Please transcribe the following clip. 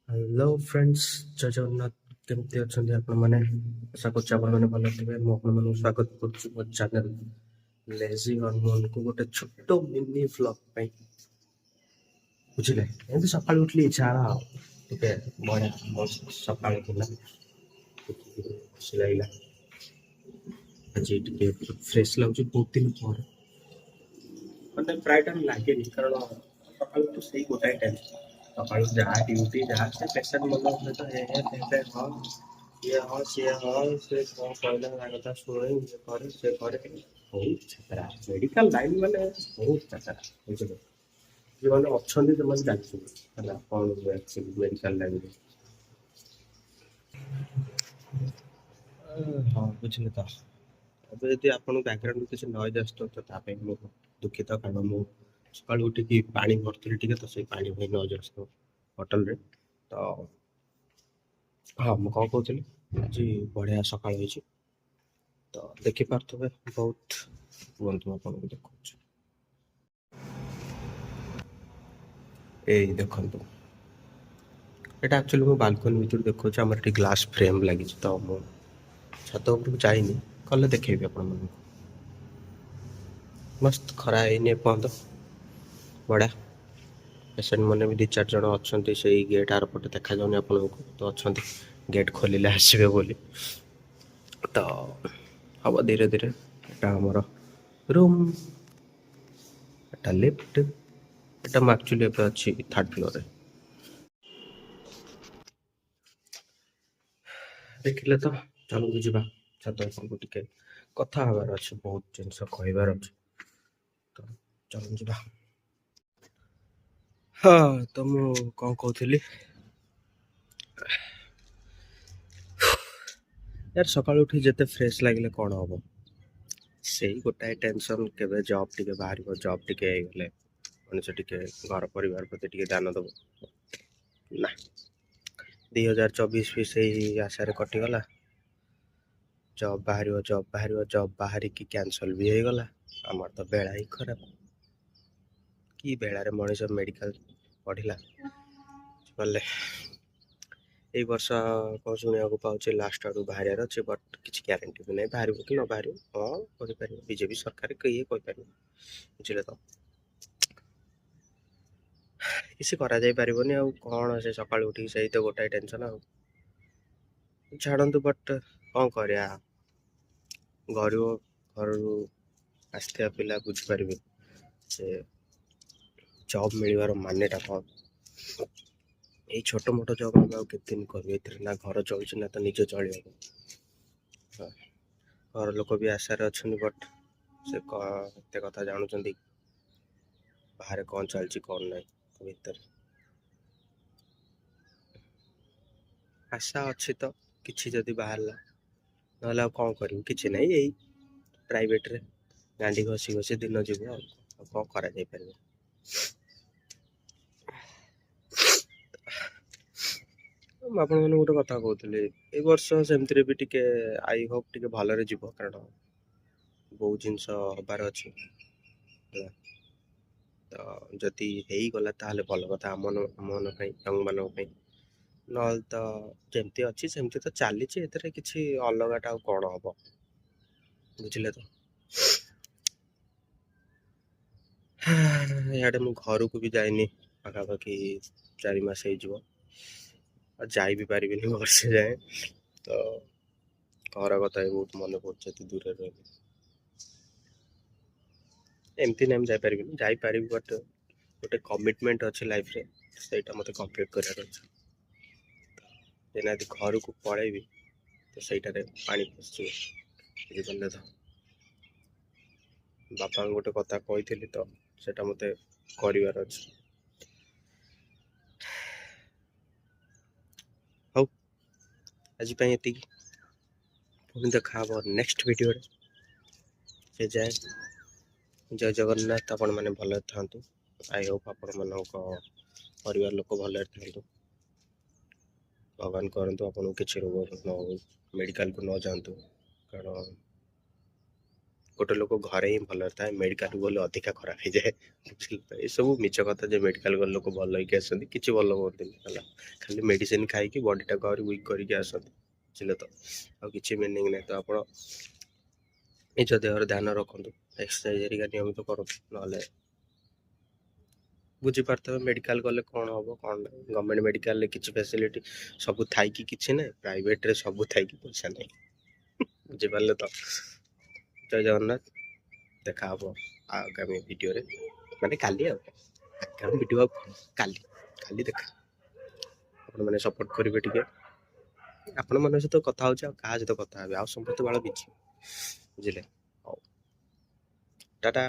Hello friends, ଜୟ ଜଗନ୍ନାଥ। କେମିତି ଅଛନ୍ତି ଆପଣମାନେ? ଆଶା କରୁଛି ଆପଣମାନେ ଭଲ ଥିବେ। ମୁଁ ଆପଣମାନଙ୍କୁ ସ୍ୱାଗତ କରୁଛି ମୋ ଚ୍ୟାନେଲ ଲେଜି ହରମୋନକୁ ଗୋଟେ ଛୋଟ ମିନି ଭ୍ଲଗ ପାଇଁ। ବୁଝିଲେ, ଏମିତି ସକାଳୁ ଉଠିଲି ଇଚ୍ଛା ହେଲା ଆଉ ଟିକେ ବଢ଼ିଆ ମସ୍ତ ସକାଳ ଥିଲା, ଦେଖିକି ଖୁସି ଲାଗିଲା। ଆଜି ଟିକେ ଫ୍ରେଶ ଲାଗୁଛି ବହୁତ ଦିନ ପରେ। ମାନେ ପ୍ରାୟ ଟାଇମ୍ ଲାଗେନି, କାରଣ ସକାଳୁ ତ ସେଇ ଗୋଟାଏ ଟାଇମ୍। ସକାଳୁ ଯାହା ଡ୍ୟୁଟି ଯାହା ସେ ପେସେଣ୍ଟ ମନ ସହିତ ହଁ ଇଏ ହଁ ସିଏ ହଁ ସେ କ'ଣ କହିଲା ତା କଥା ଶୁଣେ, ଇଏ କରେ ସେ କରେ, ବହୁତ ଛାତରା। ମେଡିକାଲ ଲାଇନ ମାନେ ବହୁତ ଛାତରା, ବୁଝିଲେ। ଯେଉଁମାନେ ଅଛନ୍ତି ସେମାନେ ଜାଣିଛନ୍ତି ହେଲା କ'ଣ ହୁଏ ଆକ୍ଚୁଆଲି ମେଡିକାଲ ଲାଇନରେ। ହଁ, ବୁଝିଲେ ତ। ଏବେ ଯଦି ଆପଣଙ୍କୁ ବ୍ୟାକଗ୍ରାଉଣ୍ଡରୁ କିଛି ନଏଜ୍ ଆସୁଥିବ ତ ତା ପାଇଁ ମୁଁ ଦୁଃଖିତ, କାରଣ ମୁଁ ସକାଳୁ ଉଠିକି ପାଣି ଭରୁଥିଲି ଟିକେ, ତ ସେଇ ପାଣି ପାଇଁ ନଏଜ୍ ଆସୁଥିବ ବଟଲରେ। ତ ହଁ, ମୁଁ କ'ଣ କହୁଥିଲି, ଆଜି ବଢ଼ିଆ ସକାଳ ହେଇଛି। ତ ଦେଖିପାରୁଥିବେ ବହୁତ, ରୁହନ୍ତୁ ଆପଣଙ୍କୁ ଦେଖାଉଛି। ଏଇ ଦେଖନ୍ତୁ, ଏଇଟା ଆକ୍ଚୁଆଲି ମୁଁ ବାଲକୋନି ଭିତରୁ ଦେଖାଉଛି। ଆମର ଏଠି ଗ୍ଲାସ୍ ଫ୍ରେମ୍ ଲାଗିଛି, ତ ମୁଁ ଛାତ ଉପରକୁ ଯାଇନି, ଗଲେ ଦେଖେଇବି ଆପଣମାନଙ୍କୁ। ମସ୍ତ ଖରା ହେଇନି ଏପର୍ଯ୍ୟନ୍ତ, ବଢ଼ିଆ। ପେସେଣ୍ଟ ମାନେ ବି 2-4 ଜଣ ଅଛନ୍ତି ସେଇ ଗେଟ୍ ଆର ପଟେ, ଦେଖାଯାଉନି ଆପଣଙ୍କୁ ତ ଅଛନ୍ତି, ଗେଟ୍ ଖୋଲିଲେ ଆସିବେ ବୋଲି। ତ ହବ ଧୀରେ ଧୀରେ। ଏଟା ଆମର ରୁମ୍, ଏଟା ଲିଫ୍ଟ, ଏଟା ମୁଁ ଆକ୍ଚୁଆଲି ଏବେ ଅଛି 3rd ଫ୍ଲୋରରେ। ଦେଖିଲେ ତ, ଚାଲନ୍ତୁ ଯିବା ଛାତ ଉପରକୁ। ଟିକେ କଥା ହେବାର ଅଛି, ବହୁତ ଜିନିଷ କହିବାର ଅଛି, ତ ଚାଲନ୍ତୁ ଯିବା। ହଁ, ତ ମୁଁ କ'ଣ କହୁଥିଲି, यार ସକାଳୁ ଉଠି ଯେତେ ଫ୍ରେଶ ଲାଗିଲେ କ'ଣ ହବ, ସେଇ ଗୋଟାଏ ଟେନସନ୍, କେବେ ଜବ୍ ଟିକେ ବାହାରିବ, ଜବ୍ ଟିକେ ହେଇଗଲେ ମଣିଷ ଟିକେ ଘର ପରିବାର ପ୍ରତି ଟିକେ ଧ୍ୟାନ ଦେବ। ନା, 2024 ବି ସେଇ ଆଶାରେ କଟିଗଲା। ଜବ୍ ବାହାରିବ, ଜବ୍ ବାହାରିବ, ଜବ୍ ବାହାରିକି କ୍ୟାନସଲ୍ ବି ହେଇଗଲା। ଆମର ତ ବେଳା ହିଁ ଖରାପ। କି ବେଳାରେ ମଣିଷ ମେଡ଼ିକାଲ ପଢ଼ିଲା, ବୁଝିପାରିଲେ। ଏଇ ବର୍ଷ କ'ଣ ଶୁଣିବାକୁ ପାଉଛି, ଲାଷ୍ଟ ଆଡ଼କୁ ବାହାରିବାର ଅଛି, ବଟ୍ କିଛି ଗ୍ୟାରେଣ୍ଟି ବି ନାହିଁ ବାହାରିବ କି ନ ବାହାରିବ। ହଁ, କହିପାରିବ ବିଜେପି ସରକାର, କିଏ କହିପାରିବ, ବୁଝିଲେ ତ। କିଛି କରାଯାଇ ପାରିବନି ଆଉ କ'ଣ, ସେ ସକାଳୁ ଉଠିକି ସେଇ ତ ଗୋଟାଏ ଟେନସନ୍ ଆଉ। ଛାଡ଼ନ୍ତୁ, ବଟ୍ କ'ଣ କରିବା, ଗରିବ ଘରରୁ ଆସିଥିବା ପିଲା ବୁଝିପାରିବେ ଯେ ଜବ୍ ମିଳିବାର ମାନେଟା କ'ଣ। ଏଇ ଛୋଟ ମୋଟ ଜବ୍ ଆମେ ଆଉ କେତେ ଦିନ କରିବୁ, ଏଥିରେ ନା ଘର ଚଳୁଛି ନା ତ ନିଜେ ଚଳିହବ। ହଁ, ଘର ଲୋକ ବି ଆଶାରେ ଅଛନ୍ତି, ବଟ୍ ସେ ଏତେ କଥା ଜାଣୁଛନ୍ତି ବାହାରେ କ'ଣ ଚାଲିଛି କ'ଣ ନାହିଁ ଭିତରେ। ଆଶା ଅଛି ତ, କିଛି ଯଦି ବାହାରିଲା, ନହେଲେ ଆଉ କ'ଣ କରିବୁ, କିଛି ନାହିଁ। ଏଇ ପ୍ରାଇଭେଟରେ ଗାଣ୍ଡି ଘଷି ଘଷି ଦିନ ଯିବ, ଆଉ କ'ଣ କରାଯାଇପାରିବ। ମୁଁ ଆପଣମାନଙ୍କୁ ଗୋଟେ କଥା କହୁଥିଲି, ଏଇ ବର୍ଷ ସେମିତିରେ ବି ଟିକେ ଆଇ ହୋପ୍ ଟିକେ ଭଲରେ ଯିବ, କାରଣ ବହୁତ ଜିନିଷ ହବାର ଅଛି ହେଲା। ତ ଯଦି ହେଇଗଲା ତାହେଲେ ଭଲ କଥା, ଆମମାନଙ୍କ ପାଇଁ, ଆମମାନଙ୍କ ପାଇଁ। ନହେଲେ ତ ଯେମିତି ଅଛି ସେମିତି ତ ଚାଲିଛି, ଏଥିରେ କିଛି ଅଲଗାଟା ଆଉ କ'ଣ ହବ, ବୁଝିଲେ ତ। ଇଆଡ଼େ ମୁଁ ଘରକୁ ବି ଯାଇନି ପାଖାପାଖି 4 ମାସ ହେଇଯିବ, ଆଉ ଯାଇ ବି ପାରିବିନି ବର୍ଷେ ଯାଏଁ। ତ ଘର କଥା ବି ବହୁତ ମନେ ପଡ଼ୁଛି ଏତେ ଦୂରରେ ରହିଲେ। ଏମିତି ନାହିଁ ମୁଁ ଯାଇପାରିବିନି, ଯାଇପାରିବି, ବଟ୍ ଗୋଟେ କମିଟମେଣ୍ଟ ଅଛି ଲାଇଫରେ, ସେଇଟା ମୋତେ କମ୍ପ୍ଲିଟ୍ କରିବାର ଅଛି। ଏଇନା ଯଦି ଘରକୁ ପଳେଇବି ତ ସେଇଟାରେ ପାଣି ପଶିଯିବ, ବୁଝିପାରିଲେ ତ। ବାପାଙ୍କୁ ଗୋଟେ କଥା କହିଥିଲି ତ, ସେଇଟା ମୋତେ କରିବାର ଅଛି। ହଉ, ଆଜି ପାଇଁ ଏତିକି। ପୁଣି ଦେଖା ହବ ନେକ୍ସଟ ଭିଡ଼ିଓରେ। ସେ ଯାଏ ଜୟ ଜଗନ୍ନାଥ। ଆପଣମାନେ ଭଲରେ ଥାନ୍ତୁ। ଆଇ ହୋପ୍ ଆପଣମାନଙ୍କ ପରିବାର ଲୋକ ଭଲରେ ଥାନ୍ତୁ। ଭଗବାନ କରନ୍ତୁ ଆପଣଙ୍କୁ କିଛି ରୋଗ ନ ହଉ, ମେଡ଼ିକାଲକୁ ନ ଯାଆନ୍ତୁ, କାରଣ ଗୋଟେ ଲୋକ ଘରେ ହିଁ ଭଲରେ ଥାଏ, ମେଡ଼ିକାଲ ଗଲେ ଅଧିକା ଖରାପ ହେଇଯାଏ। ବୁଝିଲେ ତ, ଏସବୁ ମିଛ କଥା ଯେ ମେଡ଼ିକାଲ ଗଲେ ଲୋକ ଭଲ ହେଇକି ଆସନ୍ତି, କିଛି ଭଲ ହୁଅନ୍ତିନି ହେଲା। ଖାଲି ମେଡ଼ିସିନ ଖାଇକି ବଡ଼ିଟାକୁ ଆହୁରି ୱିକ୍ କରିକି ଆସନ୍ତି। ବୁଝିଲେ ତ, ଆଉ କିଛି ମିନିଂ ନାହିଁ। ତ ଆପଣ ନିଜ ଦେହର ଧ୍ୟାନ ରଖନ୍ତୁ, ଏକ୍ସରସାଇଜ ହେରିକା ନିୟମିତ କରନ୍ତୁ, ନହେଲେ ବୁଝିପାରୁଥିବେ ମେଡ଼ିକାଲ ଗଲେ କ'ଣ ହେବ କ'ଣ ନାହିଁ। ଗଭର୍ଣ୍ଣମେଣ୍ଟ ମେଡ଼ିକାଲରେ କିଛି ଫ୍ୟାସିଲିଟି ସବୁ ଥାଇକି କିଛି ନାହିଁ, ପ୍ରାଇଭେଟରେ ସବୁ ଥାଇକି ପଇସା ନାହିଁ। ବୁଝିପାରିଲେ ତ। ଜୟ ଜଗନ୍ନାଥ। ଦେଖା ହବ ଆଗାମୀ ଭିଡ଼ିଓରେ, ମାନେ କାଲି ଆଉ ଆଗାମୀ ଭିଡ଼ିଓ ଆଉ କାଲି କାଲି ଦେଖା। ଆପଣମାନେ ସପୋର୍ଟ କରିବେ ଟିକେ। ଆପଣମାନଙ୍କ ସହିତ କଥା ହେଉଛି, ଆଉ କାହା ସହିତ କଥା ହେବେ? ଆଉ ସମସ୍ତେ ବାଳ ବିଜି। ବୁଝିଲେ, ହଉ ଟାଟା।